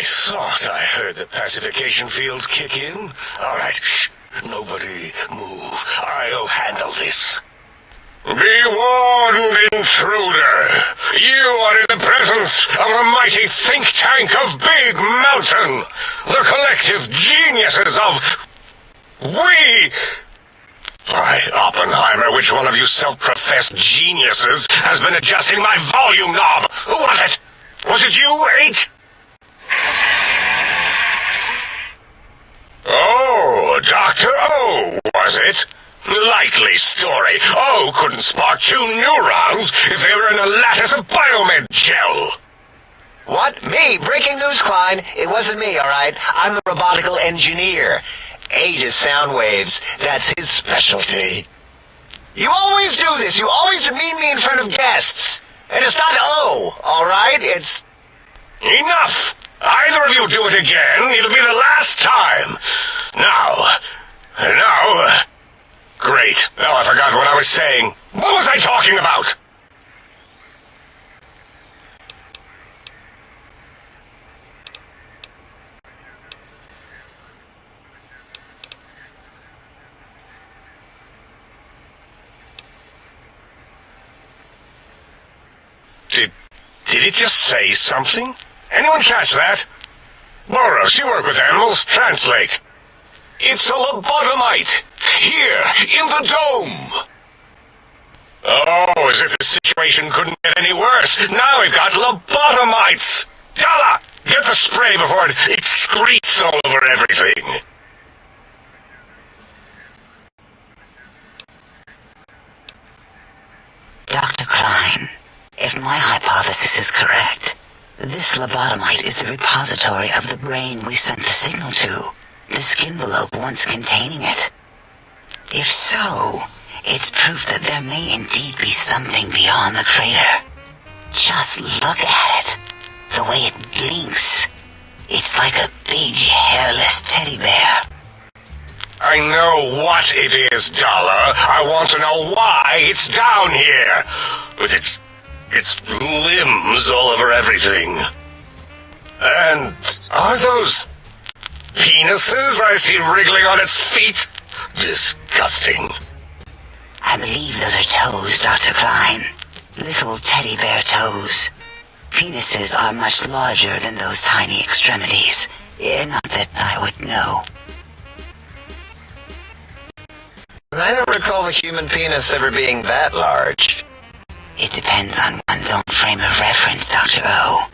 thought I heard the pacification field kick in. All right, shh. Nobody move. I'll handle this. Be warned, intruder. You are in the presence of a mighty think tank of Big Mountain. The collective geniuses of... We... By Oppenheimer, which one of you self-professed geniuses has been adjusting my volume knob? Who was it? Was it you, 8? Oh, Dr. O, was it? Likely story. O couldn't spark 2 neurons if they were in a lattice of biomed gel. What? Me? Breaking news, Klein. It wasn't me, all right? I'm the robotical engineer. 8 is sound waves. That's his specialty. You always do this. You always demean me in front of guests. And it's not O, all right? It's... Enough! Either of you do it again, it'll be the last time. Now... Great. Now I forgot what I was saying. What was I talking about? Did it just say something? Anyone catch that? Boros, you work with animals. Translate. It's a lobotomite. Here, in the dome. Oh, as if the situation couldn't get any worse. Now we've got lobotomites. Dalla, get the spray before it excretes all over everything. Dr. Klein, if my hypothesis is correct, this lobotomite is the repository of the brain we sent the signal to, the skinvelope once containing it. If so, it's proof that there may indeed be something beyond the crater. Just look at it. The way it blinks. It's like a big, hairless teddy bear. I know what it is, Dollar. I want to know why it's down here. With its limbs all over everything. And are those penises I see wriggling on its feet? Disgusting. I believe those are toes, Dr. Klein. Little teddy bear toes. Penises are much larger than those tiny extremities. Not that I would know. I don't recall the human penis ever being that large. It depends on one's own frame of reference, Dr. O.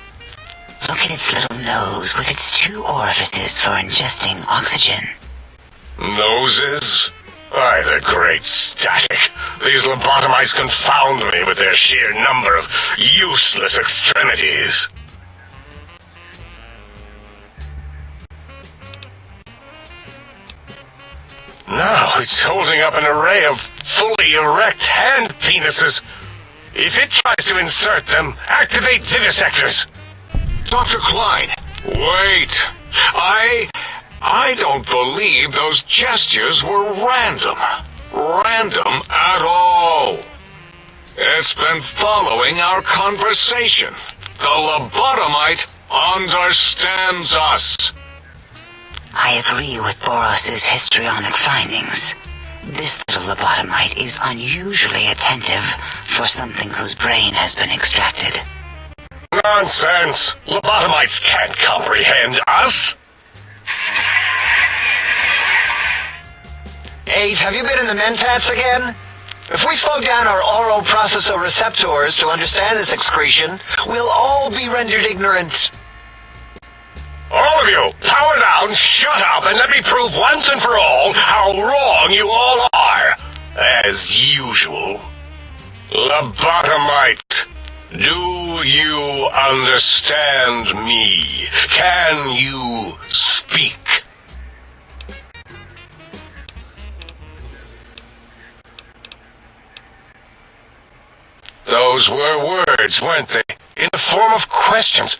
Look at its little nose with its 2 orifices for ingesting oxygen. Noses? Why, the great static. These lobotomites confound me with their sheer number of useless extremities. Now it's holding up an array of fully erect hand penises. If it tries to insert them, activate vivisectors. Dr. Klein, wait. I don't believe those gestures were random. Random at all. It's been following our conversation. The lobotomite understands us. I agree with Boros's histrionic findings. This little lobotomite is unusually attentive for something whose brain has been extracted. Nonsense! Lobotomites can't comprehend us! 8, have you been in the mentats again? If we slow down our oral processoreceptors to understand this excretion, we'll all be rendered ignorant. All of you, power down, shut up, and let me prove once and for all how wrong you all are. As usual. Lobotomite, do you understand me? Can you speak? Those were words, weren't they? In the form of questions.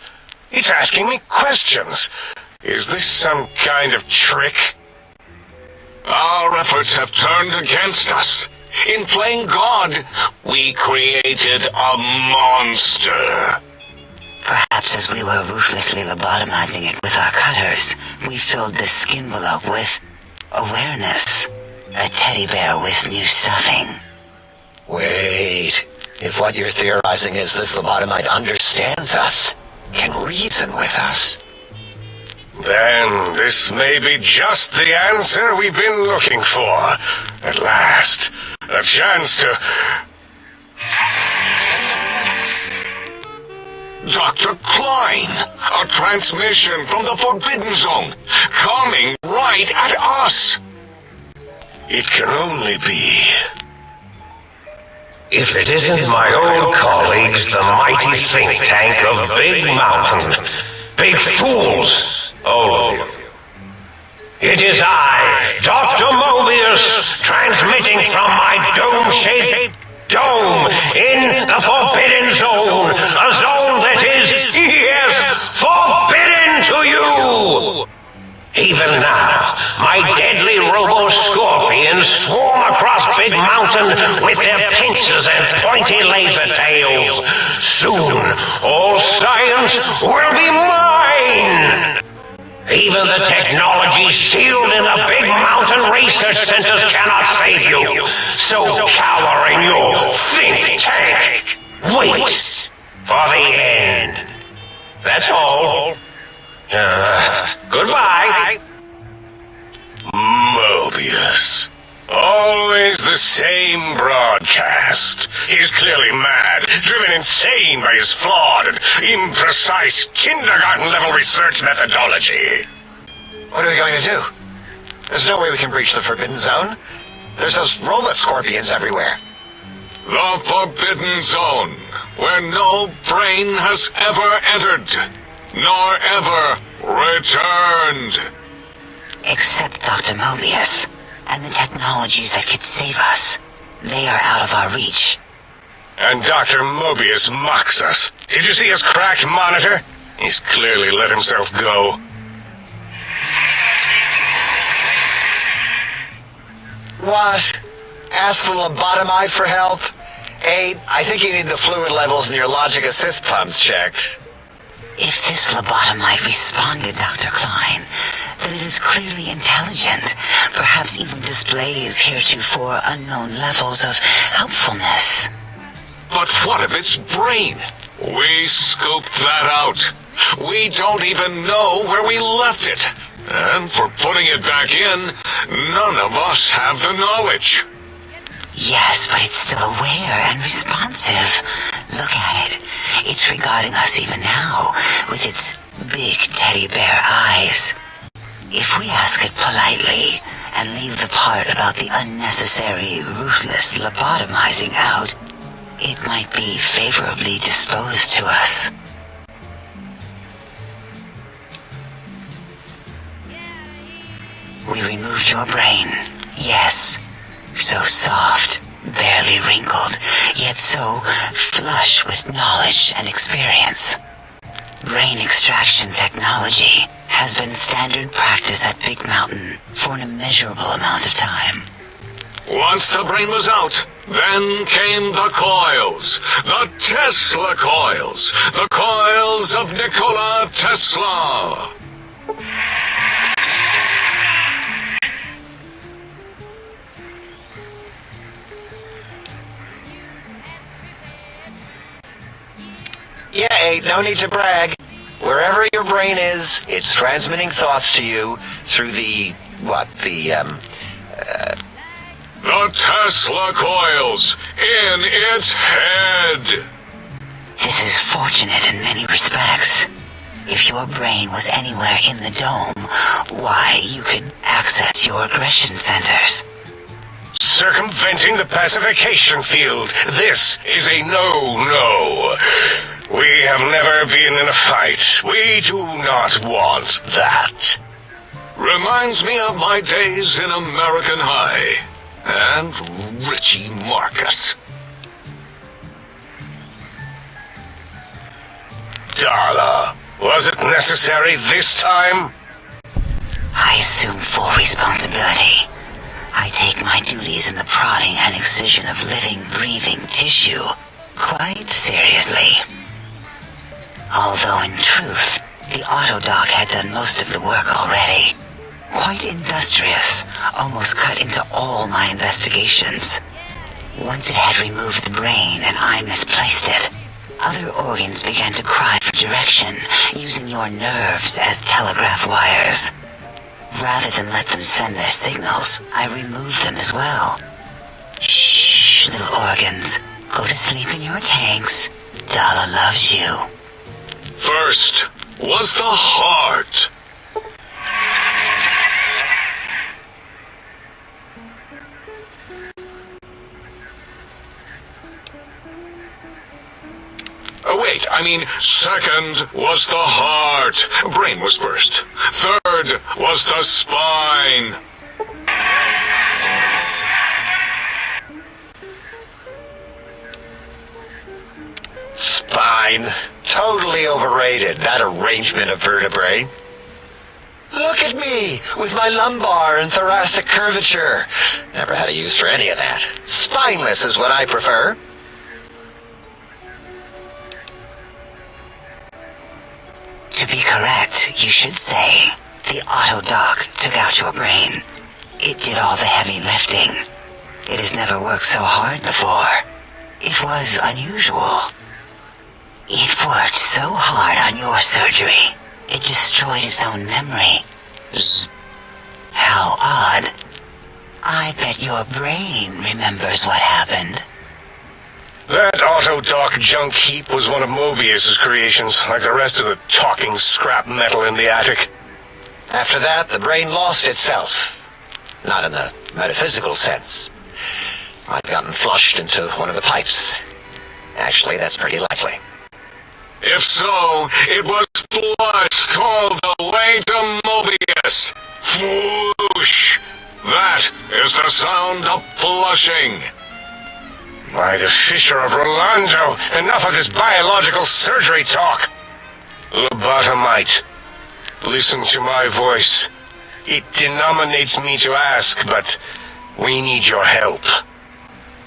It's asking me questions. Is this some kind of trick? Our efforts have turned against us. In playing God, we created a monster. Perhaps as we were ruthlessly lobotomizing it with our cutters, we filled this skin envelope with awareness. A teddy bear with new stuffing. Wait. If what you're theorizing is this lobotomite understands us, can reason with us, then this may be just the answer we've been looking for. At last, a chance to... Dr. Klein, a transmission from the Forbidden Zone, coming right at us. It can only be... If it isn't my old colleagues, the mighty think tank of Big Mountain. Big fools, all of you. It is I, Dr. Mobius, transmitting from my dome-shaped dome in the Forbidden Zone, a zone that is, yes, forbidden to you! Even now, my deadly robo-scorpions swarm across Big Mountain with their pincers and pointy laser tails. Soon, all science will be mine! Even the technology sealed in the Big Mountain research centers cannot save you. So cower in your think tank. Wait for the end. That's all. Goodbye. Mobius. Always the same broadcast. He's clearly mad, driven insane by his flawed and imprecise kindergarten-level research methodology. what are we going to do? There's no way we can breach the Forbidden Zone. There's those robot scorpions everywhere. The Forbidden Zone, where no brain has ever entered, nor ever returned. Except Dr. Mobius, and the technologies that could save us. They are out of our reach. And Dr. Mobius mocks us. Did you see his cracked monitor? He's clearly let himself go. What? Ask the lobotomite for help? Hey, I think you need the fluid levels in your logic assist pumps checked. If this lobotomite responded, Dr. Klein, then it is clearly intelligent, perhaps even displays heretofore unknown levels of helpfulness. But what of its brain? We scooped that out. We don't even know where we left it. And for putting it back in, none of us have the knowledge. Yes, but it's still aware and responsive. Look at it. It's regarding us even now, with its big teddy bear eyes. If we ask it politely, and leave the part about the unnecessary, ruthless lobotomizing out, it might be favorably disposed to us. We removed your brain, yes. So soft, barely wrinkled, yet so flush with knowledge and experience. Brain extraction technology has been standard practice at Big Mountain for an immeasurable amount of time. Once the brain was out, then came the coils. The Tesla coils. The coils of Nikola Tesla. Yeah, no need to brag. Wherever your brain is, it's transmitting thoughts to you through the Tesla coils in its head. This is fortunate in many respects. If your brain was anywhere in the dome, why, you could access your aggression centers. Circumventing the pacification field. This is a no-no. We have never been in a fight. We do not want that. Reminds me of my days in American High. And Richie Marcus. Darla, was it necessary this time? I assume full responsibility. I take my duties in the prodding and excision of living, breathing tissue quite seriously. Although in truth, the autodoc had done most of the work already. Quite industrious, almost cut into all my investigations. Once it had removed the brain and I misplaced it, other organs began to cry for direction, using your nerves as telegraph wires. Rather than let them send their signals, I removed them as well. Shh, little organs. Go to sleep in your tanks. Dala loves you. First was the heart. Second was the heart. Brain was first. Third was the spine. Spine. Totally overrated, that arrangement of vertebrae. Look at me, with my lumbar and thoracic curvature. Never had a use for any of that. Spineless is what I prefer. To be correct, you should say, the autodoc took out your brain. It did all the heavy lifting. It has never worked so hard before. It was unusual. It worked so hard on your surgery, it destroyed its own memory. How odd. I bet your brain remembers what happened. That autodoc junk heap was one of Mobius's creations, like the rest of the talking scrap metal in the attic. After that, the brain lost itself. Not in the metaphysical sense. I'd gotten flushed into one of the pipes. Actually, that's pretty likely. If so, it was flushed all the way to Mobius. Flush! That is the sound of flushing. By the Fisher of Rolando, enough of this biological surgery talk. Lobotomite, listen to my voice. It denominates me to ask, but we need your help.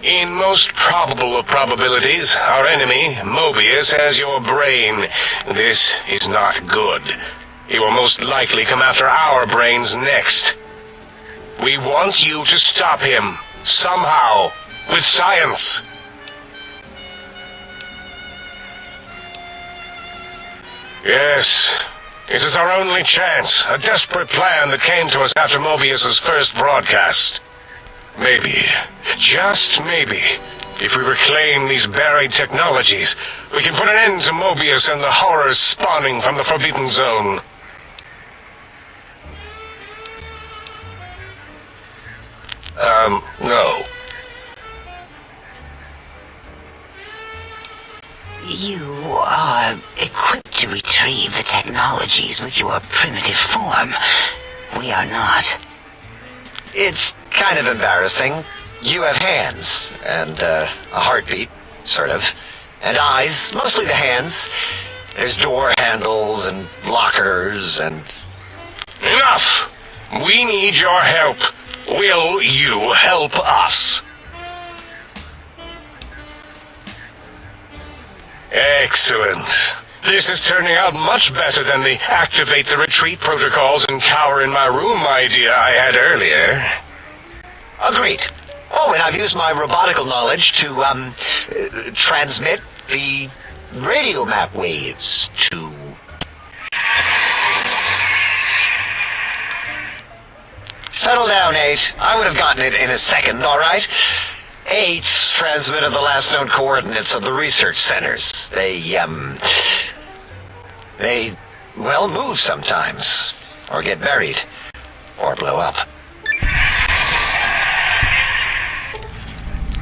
In most probable of probabilities, our enemy, Mobius, has your brain. This is not good. He will most likely come after our brains next. We want you to stop him, somehow, with science. Yes, it is our only chance, a desperate plan that came to us after Mobius's first broadcast. Maybe, just maybe, if we reclaim these buried technologies, we can put an end to Mobius and the horrors spawning from the Forbidden Zone. No. You are equipped to retrieve the technologies with your primitive form. We are not. It's kind of embarrassing. You have hands, and a heartbeat, sort of, and eyes, mostly the hands. There's door handles and lockers and... Enough! We need your help. Will you help us? Excellent. This is turning out much better than the activate the retreat protocols and cower in my room idea I had earlier. Agreed. Oh, and I've used my robotical knowledge to, transmit the radio map waves to... Settle down, 8. I would have gotten it in a second, all right? 8's transmitted the last known coordinates of the research centers. They, well, move sometimes. Or get buried. Or blow up.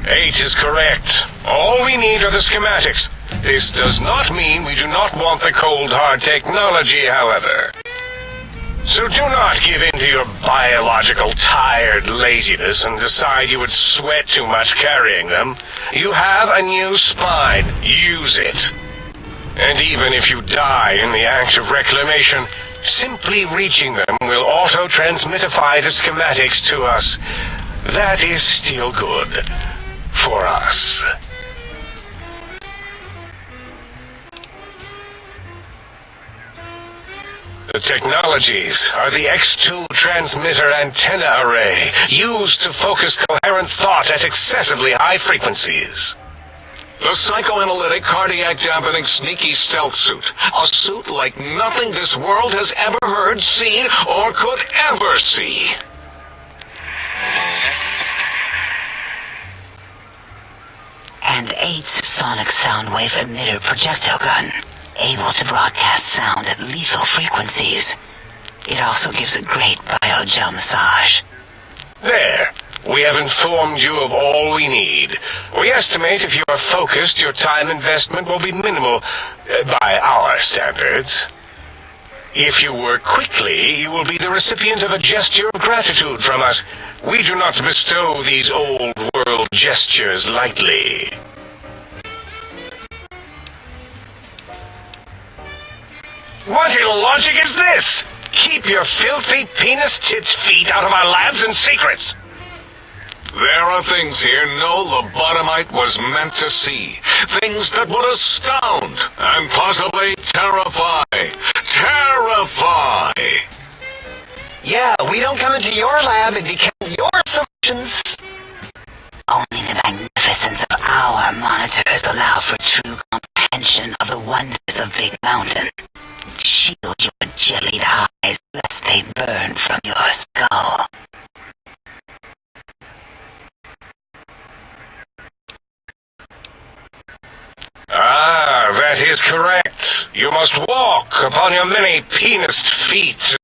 8 is correct. All we need are the schematics. This does not mean we do not want the cold hard technology, however. So do not give in to your biological tired laziness and decide you would sweat too much carrying them. You have a new spine. Use it. And even if you die in the act of reclamation, simply reaching them will auto-transmitify the schematics to us. That is still good. For us. The technologies are the X2 transmitter antenna array, used to focus coherent thought at excessively high frequencies. The psychoanalytic, cardiac dampening, sneaky stealth suit. A suit like nothing this world has ever heard, seen, or could ever see. And 8's sonic sound wave emitter projectile gun, able to broadcast sound at lethal frequencies. It also gives a great biogel massage. There. We have informed you of all we need. We estimate if you are focused, your time investment will be minimal, by our standards. If you work quickly, you will be the recipient of a gesture of gratitude from us. We do not bestow these old-world gestures lightly. What illogic is this? Keep your filthy, penis-tipped feet out of our labs and secrets. There are things here no lobotomite was meant to see. Things that would astound and possibly terrify. Terrify! Yeah, we don't come into your lab and decant your solutions. Only the magnificence of our monitors allow for true comprehension of the wonders of Big Mountain. Shield your jellied eyes lest they burn from your skull. Ah, that is correct. You must walk upon your many penised feet,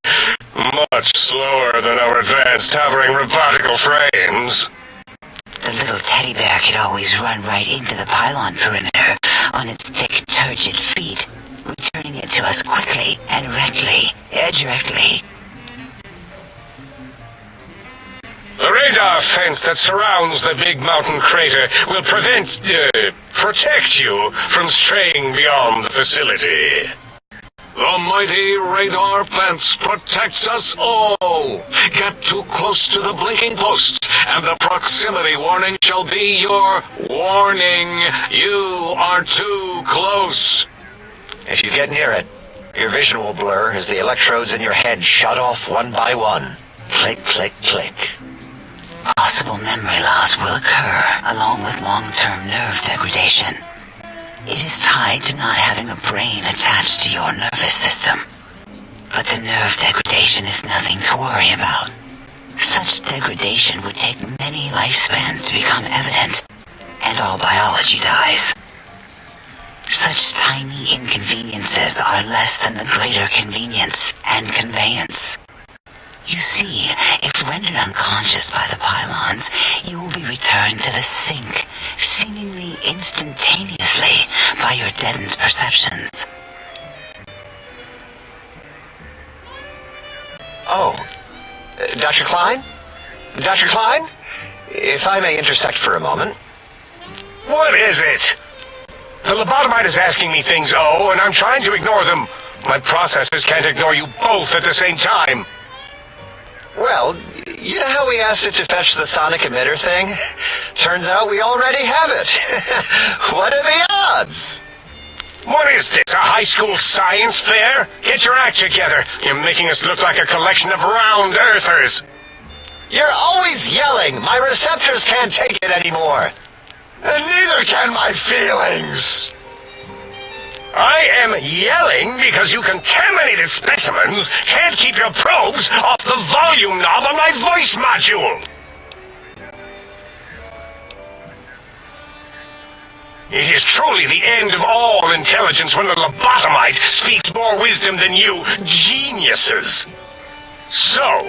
much slower than our advanced hovering robotical frames. The little teddy bear could always run right into the pylon perimeter on its thick, turgid feet, returning it to us quickly and directly. The radar fence that surrounds the Big Mountain crater will protect you from straying beyond the facility. The mighty radar fence protects us all. Get too close to the blinking posts, and the proximity warning shall be your warning. You are too close. If you get near it, your vision will blur as the electrodes in your head shut off one by one. Click, click, click. Possible memory loss will occur, along with long-term nerve degradation. It is tied to not having a brain attached to your nervous system. But the nerve degradation is nothing to worry about. Such degradation would take many lifespans to become evident, and all biology dies. Such tiny inconveniences are less than the greater convenience and conveyance. You see, if rendered unconscious by the pylons, you will be returned to the sink, seemingly instantaneously by your deadened perceptions. Oh, Dr. Klein? Dr. Klein? If I may intersect for a moment. What is it? The lobotomite is asking me things, and I'm trying to ignore them. My processors can't ignore you both at the same time. Well, you know how we asked it to fetch the sonic emitter thing? Turns out we already have it. What are the odds? What is this, a high school science fair? Get your act together. You're making us look like a collection of round earthers. You're always yelling. My receptors can't take it anymore. And neither can my feelings. I am yelling because you contaminated specimens can't keep your probes off the volume knob on my voice module. It is truly the end of all intelligence when the lobotomite speaks more wisdom than you geniuses. So,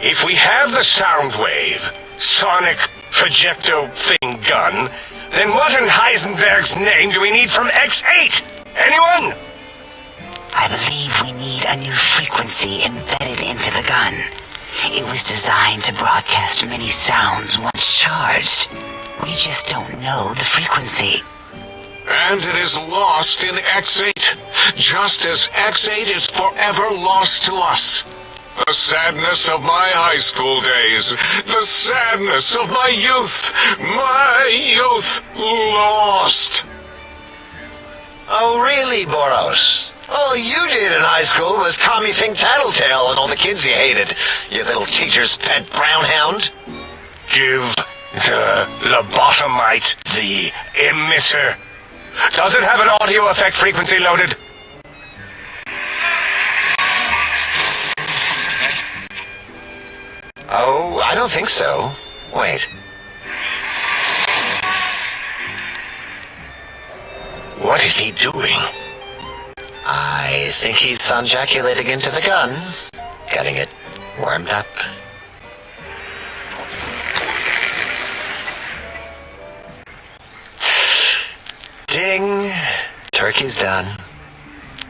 if we have the sound wave, sonic projecto thing gun, then what in Heisenberg's name do we need from X8? Anyone? I believe we need a new frequency embedded into the gun. It was designed to broadcast many sounds once charged. We just don't know the frequency. And it is lost in X8, just as X8 is forever lost to us. The sadness of my high school days, the sadness of my youth lost. Oh, really, Boros? All you did in high school was call me Fink Tattletale and all the kids you hated, you little teacher's pet brown hound. Give the lobotomite the emitter. Does it have an audio effect frequency loaded? Oh, I don't think so. Wait. What is he doing? I think he's sonjaculating into the gun, getting it warmed up. Ding! Turkey's done.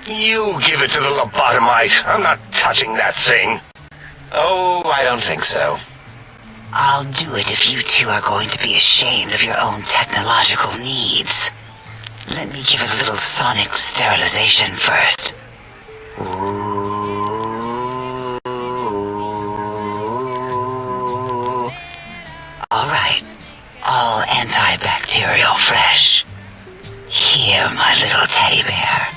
You give it to the lobotomite. I'm not touching that thing. Oh, I don't think so. I'll do it if you two are going to be ashamed of your own technological needs. Let me give it a little sonic sterilization first. Ooh. Alright. All antibacterial fresh. Here, my little teddy bear.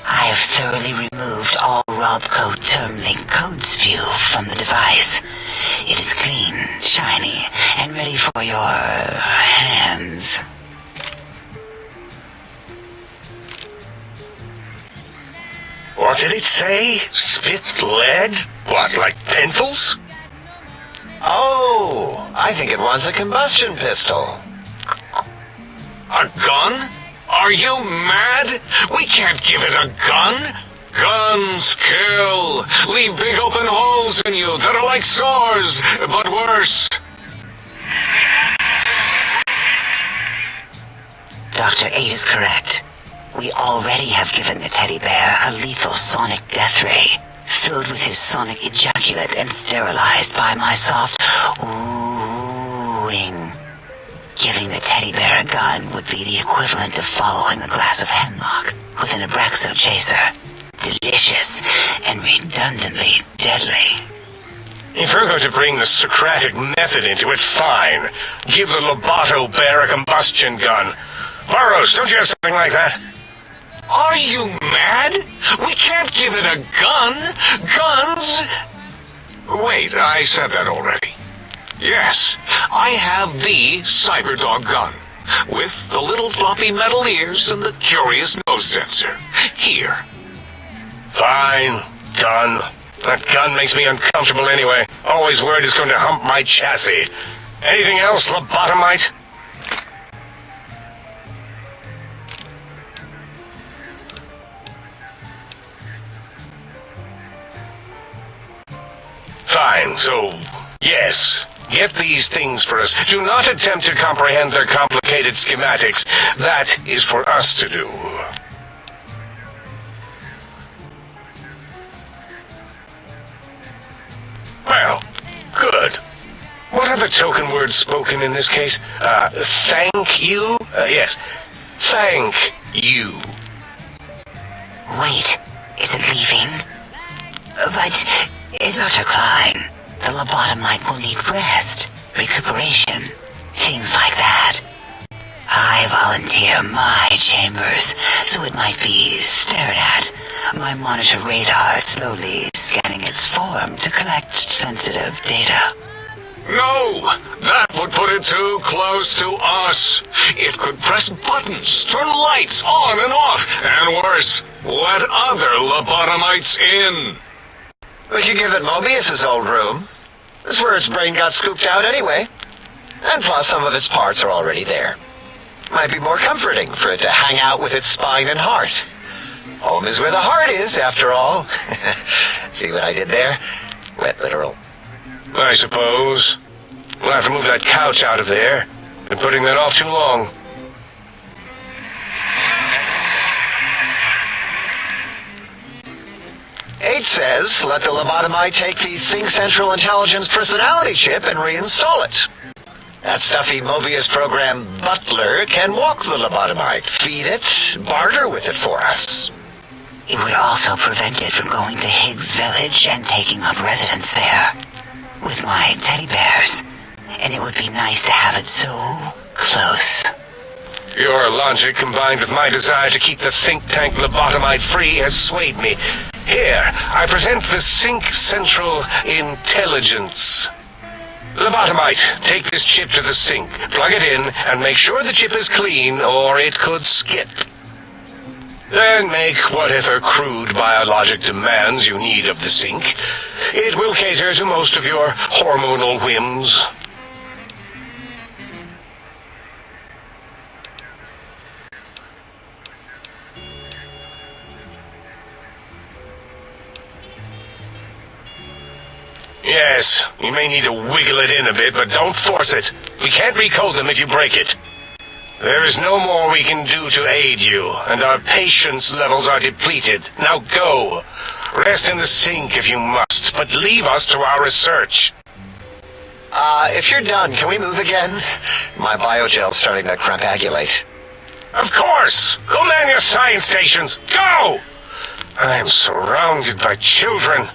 I've thoroughly removed all Robco Termlink code spew from the device. It is clean, shiny, and ready for your hands. What did it say? Spit lead? What, like pencils? Oh, I think it wants a combustion pistol. A gun? Are you mad? We can't give it a gun. Guns kill. Leave big open holes in you that are like sores, but worse. Dr. 8 is correct. We already have given the teddy bear a lethal sonic death ray, filled with his sonic ejaculate and sterilized by my soft oohing. Giving the teddy bear a gun would be the equivalent of following a glass of hemlock with an Abraxo chaser. Delicious and redundantly deadly. If we're going to bring the Socratic method into it, fine. Give the Loboto bear a combustion gun. Burroughs, don't you have something like that? Are you mad? We can't give it a gun. Guns? Wait, I said that already. Yes, I have the Cyberdog gun, with the little floppy metal ears and the curious nose sensor. Here. Fine. Done. That gun makes me uncomfortable anyway. Always worried it's going to hump my chassis. Anything else, lobotomite? Fine, so, yes. Get these things for us. Do not attempt to comprehend their complicated schematics. That is for us to do. Well, good. What are the token words spoken in this case? Thank you? Yes. Thank you. Wait, is it leaving? But, Dr. Klein, the lobotomite will need rest, recuperation, things like that. I volunteer my chambers, so it might be stared at. My monitor radar is slowly scanning its form to collect sensitive data. No! That would put it too close to us. It could press buttons, turn lights on and off, and worse, let other lobotomites in. We could give it Mobius's old room. That's where its brain got scooped out anyway. And plus, some of its parts are already there. Might be more comforting for it to hang out with its spine and heart. Home is where the heart is, after all. See what I did there? Wet literal. I suppose. We'll have to move that couch out of there. Been putting that off too long. H says, let the lobotomite take the Sync Central Intelligence personality chip and reinstall it. That stuffy Mobius program butler can walk the lobotomite, feed it, barter with it for us. It would also prevent it from going to Higgs Village and taking up residence there with my teddy bears. And it would be nice to have it so close. Your logic, combined with my desire to keep the think tank lobotomite free, has swayed me. Here, I present the Sync Central Intelligence. Lobotomite, take this chip to the sink, plug it in, and make sure the chip is clean, or it could skip. Then make whatever crude biologic demands you need of the sink. It will cater to most of your hormonal whims. Yes, you may need to wiggle it in a bit, but don't force it. We can't recode them if you break it. There is no more we can do to aid you, and our patience levels are depleted. Now go. Rest in the sink if you must, but leave us to our research. If you're done, can we move again? My biogel's starting to crampagulate. Of course! Go man your science stations! Go! I am surrounded by children.